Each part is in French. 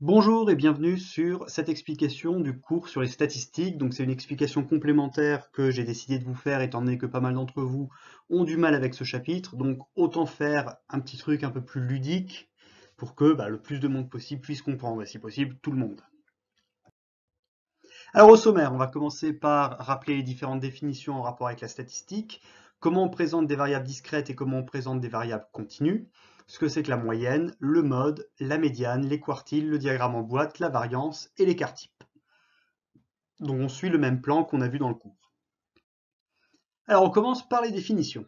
Bonjour et bienvenue sur cette explication du cours sur les statistiques. Donc c'est une explication complémentaire que j'ai décidé de vous faire étant donné que pas mal d'entre vous ont du mal avec ce chapitre. Donc autant faire un petit truc un peu plus ludique pour que le plus de monde possible puisse comprendre et si possible tout le monde. Alors au sommaire, on va commencer par rappeler les différentes définitions en rapport avec la statistique, comment on présente des variables discrètes et comment on présente des variables continues, ce que c'est que la moyenne, le mode, la médiane, les quartiles, le diagramme en boîte, la variance et l'écart type. Donc on suit le même plan qu'on a vu dans le cours. Alors on commence par les définitions.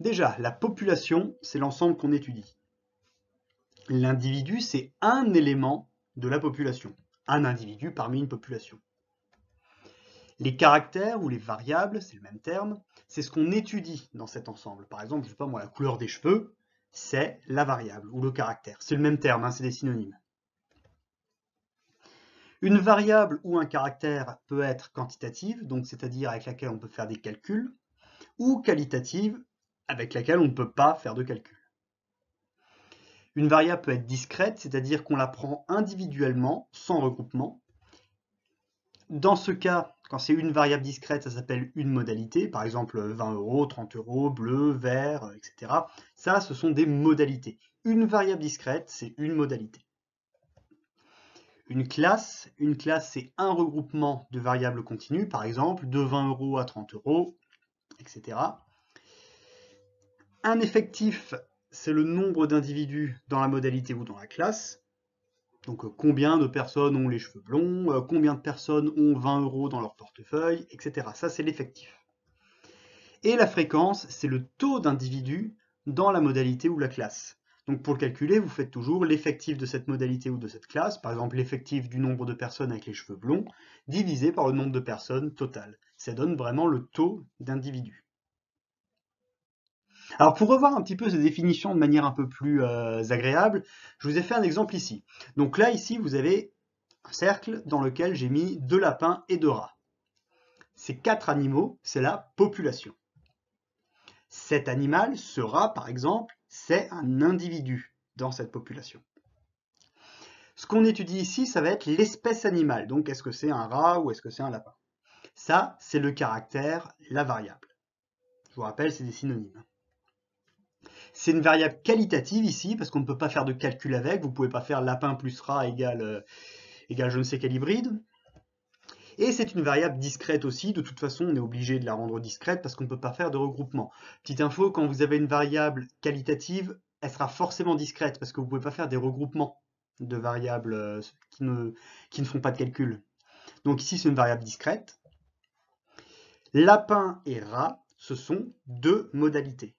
Déjà, la population, c'est l'ensemble qu'on étudie. L'individu, c'est un élément de la population. Un individu parmi une population. Les caractères ou les variables, c'est le même terme, c'est ce qu'on étudie dans cet ensemble. Par exemple, je sais pas moi, la couleur des cheveux, c'est la variable ou le caractère. C'est le même terme, c'est des synonymes. Une variable ou un caractère peut être quantitative, donc c'est-à-dire avec laquelle on peut faire des calculs, ou qualitative, avec laquelle on ne peut pas faire de calcul. Une variable peut être discrète, c'est-à-dire qu'on la prend individuellement, sans regroupement. Dans ce cas, quand c'est une variable discrète, ça s'appelle une modalité, par exemple 20 euros, 30 euros, bleu, vert, etc. Ça, ce sont des modalités. Une variable discrète, c'est une modalité. Une classe, c'est un regroupement de variables continues, par exemple de 20 euros à 30 euros, etc. Un effectif, c'est le nombre d'individus dans la modalité ou dans la classe. Donc combien de personnes ont les cheveux blonds, combien de personnes ont 20 euros dans leur portefeuille, etc. Ça, c'est l'effectif. Et la fréquence, c'est le taux d'individus dans la modalité ou la classe. Donc pour le calculer, vous faites toujours l'effectif de cette modalité ou de cette classe, par exemple l'effectif du nombre de personnes avec les cheveux blonds, divisé par le nombre de personnes total. Ça donne vraiment le taux d'individus. Alors pour revoir un petit peu ces définitions de manière un peu plus agréable, je vous ai fait un exemple ici. Donc là, ici, vous avez un cercle dans lequel j'ai mis 2 lapins et 2 rats. Ces 4 animaux, c'est la population. Cet animal, ce rat par exemple, c'est un individu dans cette population. Ce qu'on étudie ici, ça va être l'espèce animale. Donc est-ce que c'est un rat ou est-ce que c'est un lapin? Ça, c'est le caractère, la variable. Je vous rappelle, c'est des synonymes. C'est une variable qualitative ici, parce qu'on ne peut pas faire de calcul avec. Vous ne pouvez pas faire lapin plus rat égale je ne sais quel hybride. Et c'est une variable discrète aussi. De toute façon, on est obligé de la rendre discrète parce qu'on ne peut pas faire de regroupement. Petite info, quand vous avez une variable qualitative, elle sera forcément discrète parce que vous ne pouvez pas faire des regroupements de variables qui ne font pas de calcul. Donc ici, c'est une variable discrète. Lapin et rat, ce sont deux modalités.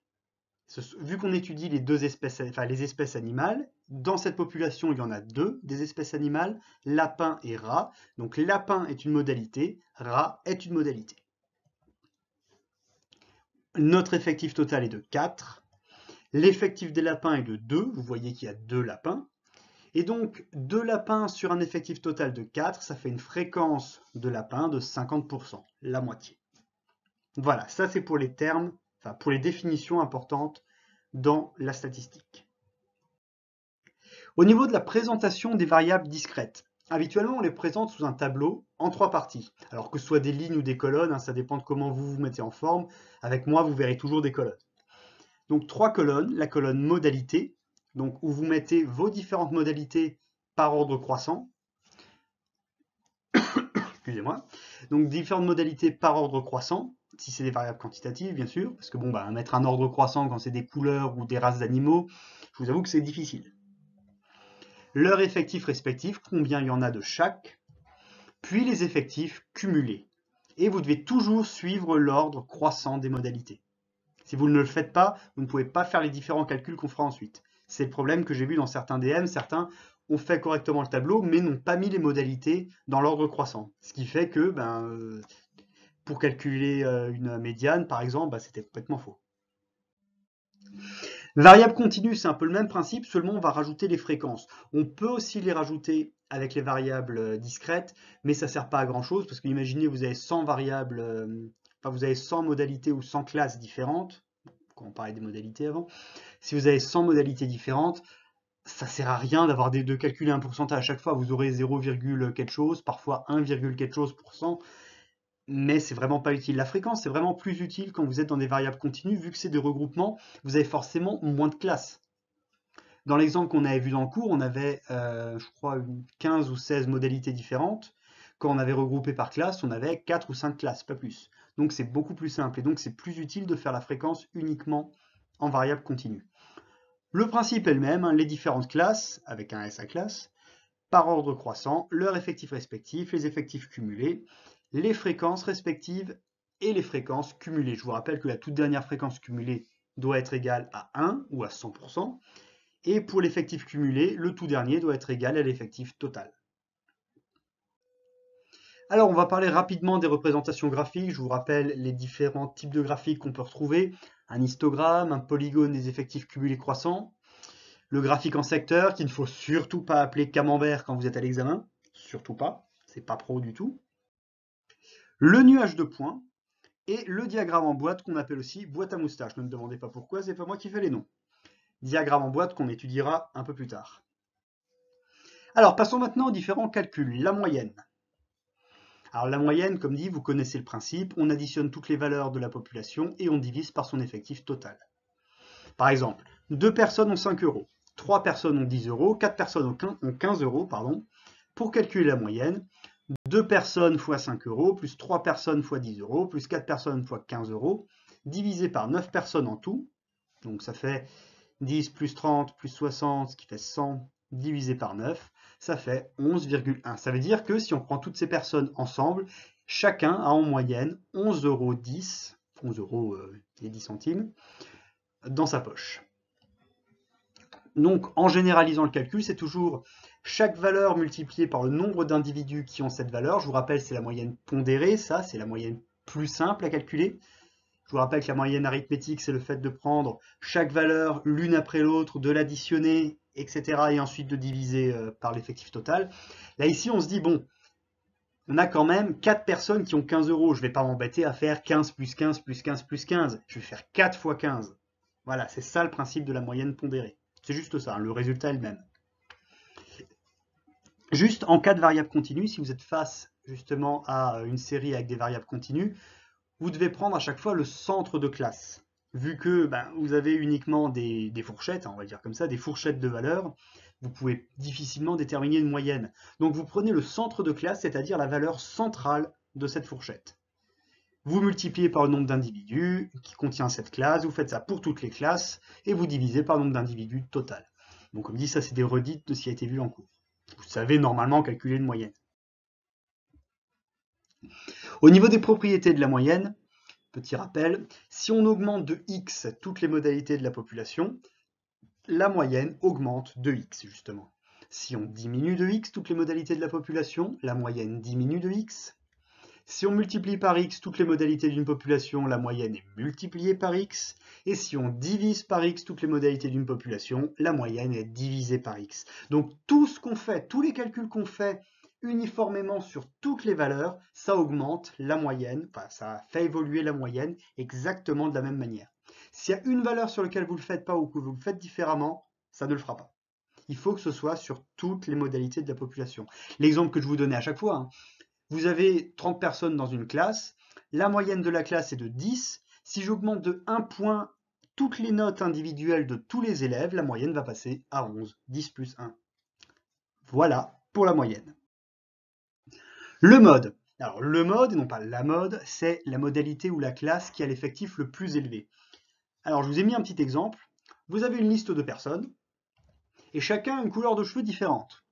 Vu qu'on étudie les espèces animales, dans cette population, il y en a deux des espèces animales, lapin et rat. Donc lapin est une modalité, rat est une modalité. Notre effectif total est de 4. L'effectif des lapins est de 2. Vous voyez qu'il y a 2 lapins. Et donc, 2 lapins sur un effectif total de 4, ça fait une fréquence de lapins de 50%, la moitié. Voilà, ça c'est pour les termes, pour les définitions importantes dans la statistique. Au niveau de la présentation des variables discrètes, habituellement on les présente sous un tableau en 3 parties. Alors que ce soit des lignes ou des colonnes, ça dépend de comment vous vous mettez en forme. Avec moi, vous verrez toujours des colonnes. Donc 3 colonnes, la colonne modalité, donc où vous mettez vos différentes modalités par ordre croissant. Excusez-moi. Donc différentes modalités par ordre croissant, si c'est des variables quantitatives bien sûr, parce que mettre un ordre croissant quand c'est des couleurs ou des races d'animaux, je vous avoue que c'est difficile. Leur effectif respectif, combien il y en a de chaque, puis les effectifs cumulés. Et vous devez toujours suivre l'ordre croissant des modalités. Si vous ne le faites pas, vous ne pouvez pas faire les différents calculs qu'on fera ensuite. C'est le problème que j'ai vu dans certains DM, certains ont fait correctement le tableau, mais n'ont pas mis les modalités dans l'ordre croissant. Ce qui fait que, pour calculer une médiane, par exemple, c'était complètement faux. Variable continue, c'est un peu le même principe, seulement on va rajouter les fréquences. On peut aussi les rajouter avec les variables discrètes, mais ça ne sert pas à grand chose, parce que imaginez vous avez 100 variables, vous avez 100 modalités ou 100 classes différentes, quand on parlait des modalités avant. Si vous avez 100 modalités différentes, ça sert à rien de calculer un pourcentage à chaque fois. Vous aurez 0, quelque chose, parfois 1, quelque chose pour cent, mais c'est vraiment pas utile. La fréquence, c'est vraiment plus utile quand vous êtes dans des variables continues, vu que c'est des regroupements, vous avez forcément moins de classes. Dans l'exemple qu'on avait vu dans le cours, on avait, je crois, 15 ou 16 modalités différentes. Quand on avait regroupé par classe, on avait 4 ou 5 classes, pas plus. Donc c'est beaucoup plus simple, et donc c'est plus utile de faire la fréquence uniquement en variable continue. Le principe est le même, hein, les différentes classes, avec un S à classe, par ordre croissant, leurs effectifs respectifs, les effectifs cumulés, les fréquences respectives et les fréquences cumulées. Je vous rappelle que la toute dernière fréquence cumulée doit être égale à 1 ou à 100%, et pour l'effectif cumulé, le tout dernier doit être égal à l'effectif total. Alors, on va parler rapidement des représentations graphiques. Je vous rappelle les différents types de graphiques qu'on peut retrouver. Un histogramme, un polygone des effectifs cumulés croissants. Le graphique en secteur, qu'il ne faut surtout pas appeler camembert quand vous êtes à l'examen. Surtout pas, c'est pas pro du tout. Le nuage de points et le diagramme en boîte qu'on appelle aussi boîte à moustache. Ne me demandez pas pourquoi, c'est pas moi qui fais les noms. Diagramme en boîte qu'on étudiera un peu plus tard. Alors, passons maintenant aux différents calculs. La moyenne. Alors la moyenne, comme dit, vous connaissez le principe, on additionne toutes les valeurs de la population et on divise par son effectif total. Par exemple, 2 personnes ont 5 euros, 3 personnes ont 10 euros, 4 personnes ont 15 euros, pardon. Pour calculer la moyenne, 2 personnes fois 5 euros, plus 3 personnes fois 10 euros, plus 4 personnes fois 15 euros, divisé par 9 personnes en tout, donc ça fait 10 plus 30 plus 60, ce qui fait 100, divisé par 9, ça fait 11,1. Ça veut dire que si on prend toutes ces personnes ensemble, chacun a en moyenne 11,10 €, 11 euros et 10 centimes, dans sa poche. Donc en généralisant le calcul, c'est toujours chaque valeur multipliée par le nombre d'individus qui ont cette valeur. Je vous rappelle, c'est la moyenne pondérée, ça, c'est la moyenne plus simple à calculer. Je vous rappelle que la moyenne arithmétique, c'est le fait de prendre chaque valeur l'une après l'autre, de l'additionner, etc. et ensuite de diviser par l'effectif total. Là, ici, on se dit, bon, on a quand même 4 personnes qui ont 15 euros. Je ne vais pas m'embêter à faire 15 plus 15 plus 15 plus 15. Je vais faire 4 fois 15. Voilà, c'est ça le principe de la moyenne pondérée. C'est juste ça, hein, le résultat est le même. Juste en cas de variable continue, si vous êtes face justement à une série avec des variables continues, vous devez prendre à chaque fois le centre de classe. Vu que vous avez uniquement des fourchettes, on va dire comme ça, des fourchettes de valeurs, vous pouvez difficilement déterminer une moyenne. Donc vous prenez le centre de classe, c'est-à-dire la valeur centrale de cette fourchette. Vous multipliez par le nombre d'individus qui contient cette classe, vous faites ça pour toutes les classes, et vous divisez par le nombre d'individus total. Donc comme dit, ça c'est des redites de ce qui a été vu en cours. Vous savez normalement calculer une moyenne. Au niveau des propriétés de la moyenne, petit rappel, si on augmente de x toutes les modalités de la population, la moyenne augmente de x justement. Si on diminue de x toutes les modalités de la population, la moyenne diminue de x. Si on multiplie par x toutes les modalités d'une population, la moyenne est multipliée par x. Et si on divise par x toutes les modalités d'une population, la moyenne est divisée par x. Donc tout ce qu'on fait, tous les calculs qu'on fait uniformément sur toutes les valeurs, ça augmente la moyenne, enfin ça fait évoluer la moyenne exactement de la même manière. S'il y a une valeur sur laquelle vous ne le faites pas ou que vous le faites différemment, ça ne le fera pas. Il faut que ce soit sur toutes les modalités de la population. L'exemple que je vous donnais à chaque fois, hein, vous avez 30 personnes dans une classe, la moyenne de la classe est de 10. Si j'augmente de 1 point toutes les notes individuelles de tous les élèves, la moyenne va passer à 11, 10 plus 1. Voilà pour la moyenne. Le mode. Alors le mode, non pas la mode, c'est la modalité ou la classe qui a l'effectif le plus élevé. Alors je vous ai mis un petit exemple. Vous avez une liste de personnes et chacun a une couleur de cheveux différente.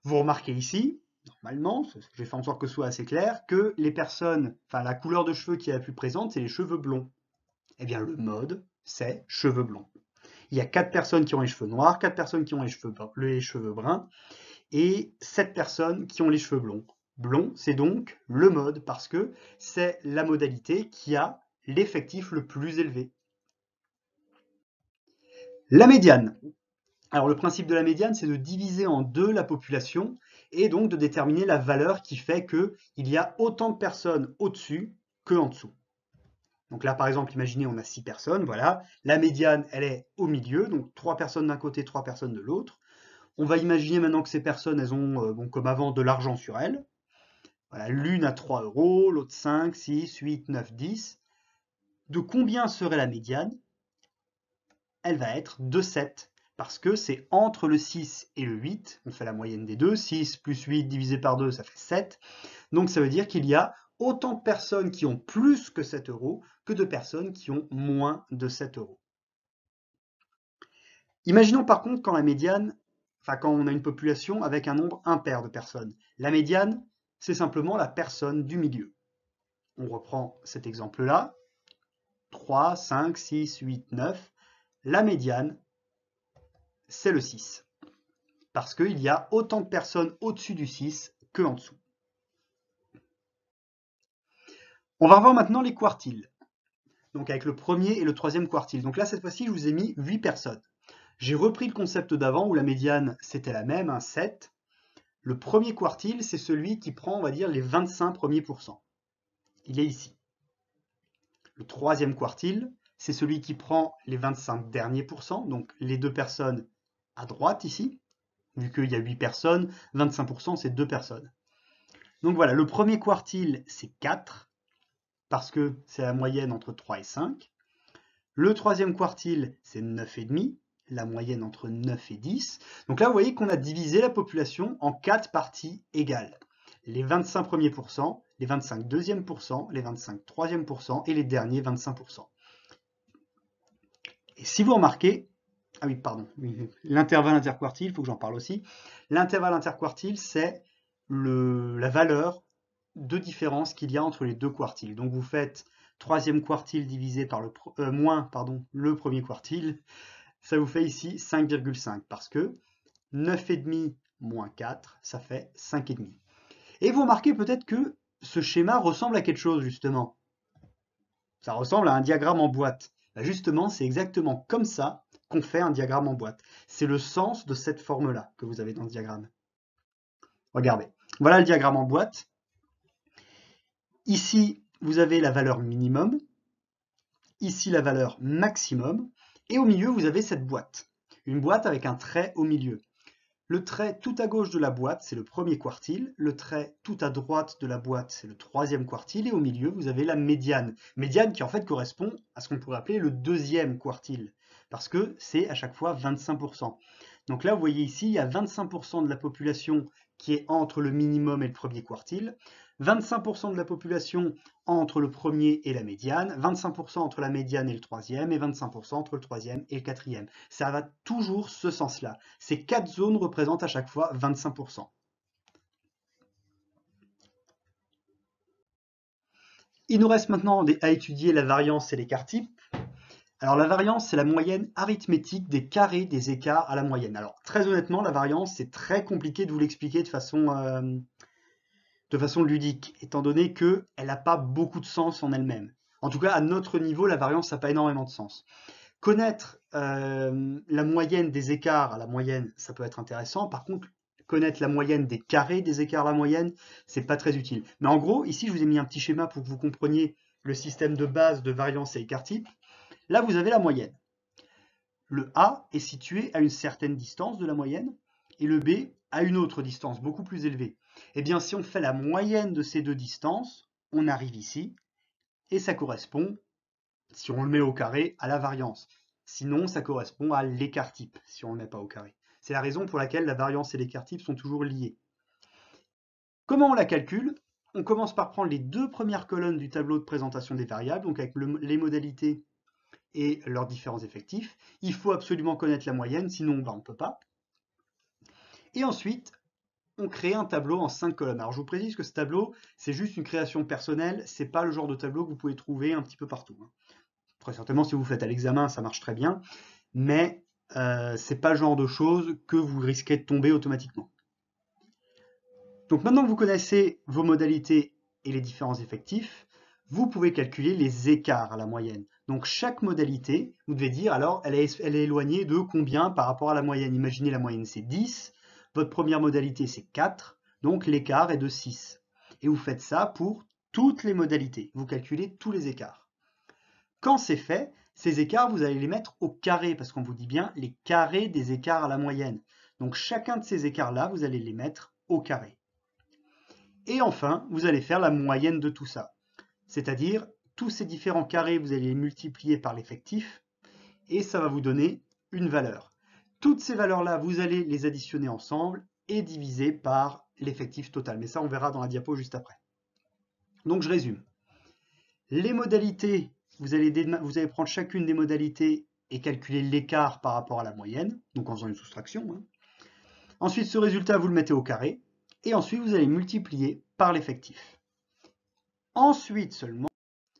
Vous remarquez ici, normalement, j'ai fait en sorte que ce soit assez clair, que les personnes, enfin la couleur de cheveux qui est la plus présente, c'est les cheveux blonds. Eh bien le mode, c'est cheveux blonds. Il y a 4 personnes qui ont les cheveux noirs, 4 personnes qui ont les cheveux bruns, et 7 personnes qui ont les cheveux blonds. Blond, c'est donc le mode, parce que c'est la modalité qui a l'effectif le plus élevé. La médiane. Alors le principe de la médiane, c'est de diviser en deux la population et donc de déterminer la valeur qui fait qu'il y a autant de personnes au-dessus qu'en dessous. Donc là, par exemple, imaginez, on a 6 personnes, voilà. La médiane, elle est au milieu, donc 3 personnes d'un côté, 3 personnes de l'autre. On va imaginer maintenant que ces personnes, elles ont, bon, comme avant, de l'argent sur elles. Voilà, l'une à 3 euros, l'autre 5, 6, 8, 9, 10. De combien serait la médiane? Elle va être de 7, parce que c'est entre le 6 et le 8, on fait la moyenne des deux, 6 plus 8 divisé par 2, ça fait 7. Donc ça veut dire qu'il y a autant de personnes qui ont plus que 7 euros que de personnes qui ont moins de 7 euros. Imaginons par contre quand la médiane, enfin quand on a une population avec un nombre impair de personnes. La médiane, c'est simplement la personne du milieu. On reprend cet exemple-là. 3, 5, 6, 8, 9. La médiane, c'est le 6. Parce qu'il y a autant de personnes au-dessus du 6 que en dessous. On va revoir maintenant les quartiles. Donc avec le premier et le troisième quartile. Donc là, cette fois-ci, je vous ai mis 8 personnes. J'ai repris le concept d'avant où la médiane, c'était la même, 7. Le premier quartile, c'est celui qui prend, on va dire, les 25 premiers pourcents. Il est ici. Le troisième quartile, c'est celui qui prend les 25 derniers pourcents, donc les deux personnes à droite ici. Vu qu'il y a 8 personnes, 25% c'est 2 personnes. Donc voilà, le premier quartile, c'est 4, parce que c'est la moyenne entre 3 et 5. Le troisième quartile, c'est 9,5, la moyenne entre 9 et 10. Donc là, vous voyez qu'on a divisé la population en 4 parties égales. Les 25 premiers pourcents, les 25 deuxièmes pourcents, les 25 troisièmes pourcents et les derniers 25%. Et si vous remarquez, ah oui, pardon, l'intervalle interquartile, il faut que j'en parle aussi. L'intervalle interquartile, c'est la valeur de différence qu'il y a entre les deux quartiles. Donc vous faites troisième quartile divisé par le premier quartile, ça vous fait ici 5,5 parce que 9,5 moins 4, ça fait 5,5. Et vous remarquez peut-être que ce schéma ressemble à quelque chose justement. Ça ressemble à un diagramme en boîte. Bah justement, c'est exactement comme ça qu'on fait un diagramme en boîte. C'est le sens de cette forme-là que vous avez dans ce diagramme. Regardez, voilà le diagramme en boîte. Ici, vous avez la valeur minimum, ici la valeur maximum, et au milieu, vous avez cette boîte. Une boîte avec un trait au milieu. Le trait tout à gauche de la boîte, c'est le premier quartile. Le trait tout à droite de la boîte, c'est le troisième quartile. Et au milieu, vous avez la médiane. Médiane qui en fait correspond à ce qu'on pourrait appeler le deuxième quartile. Parce que c'est à chaque fois 25%. Donc là, vous voyez ici, il y a 25% de la population qui est entre le minimum et le premier quartile. 25% de la population entre le premier et la médiane, 25% entre la médiane et le troisième, et 25% entre le troisième et le quatrième. Ça va toujours ce sens-là. Ces 4 zones représentent à chaque fois 25%. Il nous reste maintenant à étudier la variance et l'écart type. Alors la variance, c'est la moyenne arithmétique des carrés des écarts à la moyenne. Alors très honnêtement, la variance, c'est très compliqué de vous l'expliquer de façon ludique, étant donné qu'elle n'a pas beaucoup de sens en elle-même. En tout cas, à notre niveau, la variance n'a pas énormément de sens. Connaître la moyenne des écarts à la moyenne, ça peut être intéressant. Par contre, connaître la moyenne des carrés des écarts à la moyenne, c'est pas très utile. Mais en gros, ici, je vous ai mis un petit schéma pour que vous compreniez le système de base de variance et écart type. Là, vous avez la moyenne. Le A est situé à une certaine distance de la moyenne et le B à une autre distance beaucoup plus élevée. Eh bien, si on fait la moyenne de ces deux distances, on arrive ici et ça correspond, si on le met au carré, à la variance. Sinon, ça correspond à l'écart type si on ne le met pas au carré. C'est la raison pour laquelle la variance et l'écart type sont toujours liés. Comment on la calcule? On commence par prendre les deux premières colonnes du tableau de présentation des variables, donc avec les modalités et leurs différents effectifs. Il faut absolument connaître la moyenne, sinon on ne peut pas. Et ensuite, on crée un tableau en 5 colonnes. Alors je vous précise que ce tableau, c'est juste une création personnelle, c'est pas le genre de tableau que vous pouvez trouver un petit peu partout. Très certainement, si vous faites à l'examen, ça marche très bien, mais c'est pas le genre de choses que vous risquez de tomber automatiquement. Donc maintenant que vous connaissez vos modalités et les différents effectifs, vous pouvez calculer les écarts à la moyenne. Donc chaque modalité, vous devez dire alors elle est éloignée de combien par rapport à la moyenne. Imaginez la moyenne c'est 10, votre première modalité c'est 4, donc l'écart est de 6. Et vous faites ça pour toutes les modalités, vous calculez tous les écarts. Quand c'est fait, ces écarts, vous allez les mettre au carré, parce qu'on vous dit bien les carrés des écarts à la moyenne. Donc chacun de ces écarts-là, vous allez les mettre au carré. Et enfin, vous allez faire la moyenne de tout ça. C'est-à-dire, tous ces différents carrés, vous allez les multiplier par l'effectif, et ça va vous donner une valeur. Toutes ces valeurs-là, vous allez les additionner ensemble et diviser par l'effectif total. Mais ça, on verra dans la diapo juste après. Donc je résume. Les modalités, vous allez prendre chacune des modalités et calculer l'écart par rapport à la moyenne, donc en faisant une soustraction. Ensuite, ce résultat, vous le mettez au carré, et ensuite, vous allez multiplier par l'effectif. Ensuite seulement,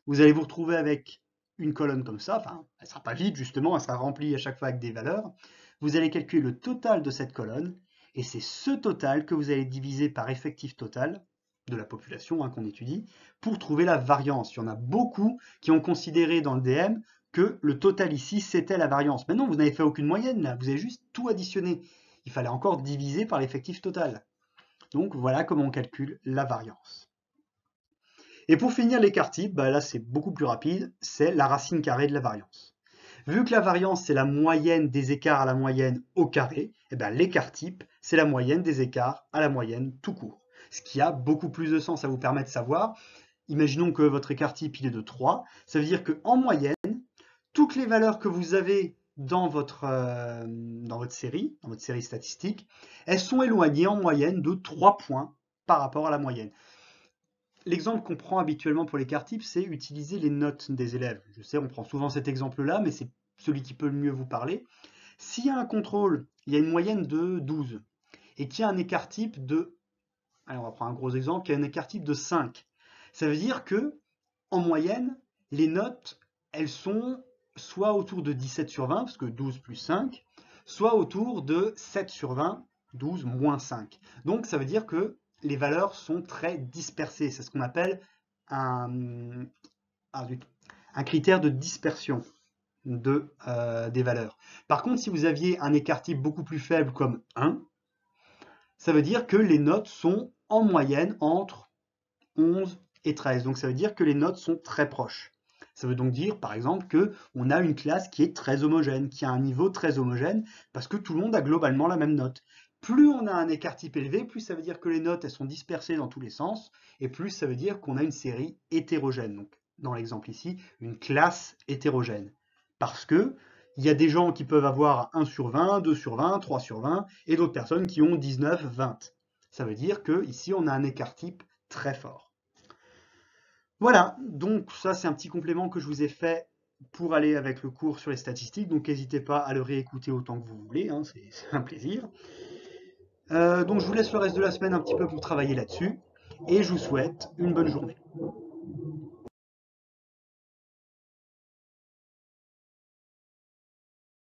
vous allez vous retrouver avec une colonne comme ça, enfin, elle ne sera pas vide justement, elle sera remplie à chaque fois avec des valeurs. Vous allez calculer le total de cette colonne, et c'est ce total que vous allez diviser par effectif total de la population qu'on étudie, pour trouver la variance. Il y en a beaucoup qui ont considéré dans le DM que le total ici, c'était la variance. Mais non, vous n'avez fait aucune moyenne là, vous avez juste tout additionné. Il fallait encore diviser par l'effectif total. Donc voilà comment on calcule la variance. Et pour finir l'écart type, là c'est beaucoup plus rapide, c'est la racine carrée de la variance. Vu que la variance c'est la moyenne des écarts à la moyenne au carré, l'écart type c'est la moyenne des écarts à la moyenne tout court. Ce qui a beaucoup plus de sens, ça vous permet de savoir. Imaginons que votre écart type il est de 3, ça veut dire qu'en moyenne, toutes les valeurs que vous avez dans votre série statistique, elles sont éloignées en moyenne de 3 points par rapport à la moyenne. L'exemple qu'on prend habituellement pour l'écart type, c'est utiliser les notes des élèves. Je sais, on prend souvent cet exemple-là, mais c'est celui qui peut le mieux vous parler. S'il y a un contrôle, il y a une moyenne de 12, et qu'il y a un écart type de, allez, on va prendre un gros exemple, qu'il y a un écart type de 5. Ça veut dire que, en moyenne, les notes, elles sont soit autour de 17 sur 20, parce que 12 plus 5, soit autour de 7 sur 20, 12 moins 5. Donc ça veut dire que les valeurs sont très dispersées. C'est ce qu'on appelle un critère de dispersion des valeurs. Par contre, si vous aviez un écart type beaucoup plus faible comme 1, ça veut dire que les notes sont en moyenne entre 11 et 13. Donc ça veut dire que les notes sont très proches. Ça veut donc dire, par exemple, qu'on a une classe qui est très homogène, qui a un niveau très homogène, parce que tout le monde a globalement la même note. Plus on a un écart type élevé, plus ça veut dire que les notes elles sont dispersées dans tous les sens, et plus ça veut dire qu'on a une série hétérogène. Donc, dans l'exemple ici, une classe hétérogène. Parce que il y a des gens qui peuvent avoir 1 sur 20, 2 sur 20, 3 sur 20, et d'autres personnes qui ont 19, 20. Ça veut dire qu'ici, on a un écart type très fort. Voilà, donc ça c'est un petit complément que je vous ai fait pour aller avec le cours sur les statistiques, donc n'hésitez pas à le réécouter autant que vous voulez, c'est un plaisir. Donc je vous laisse le reste de la semaine un petit peu pour travailler là-dessus, et je vous souhaite une bonne journée.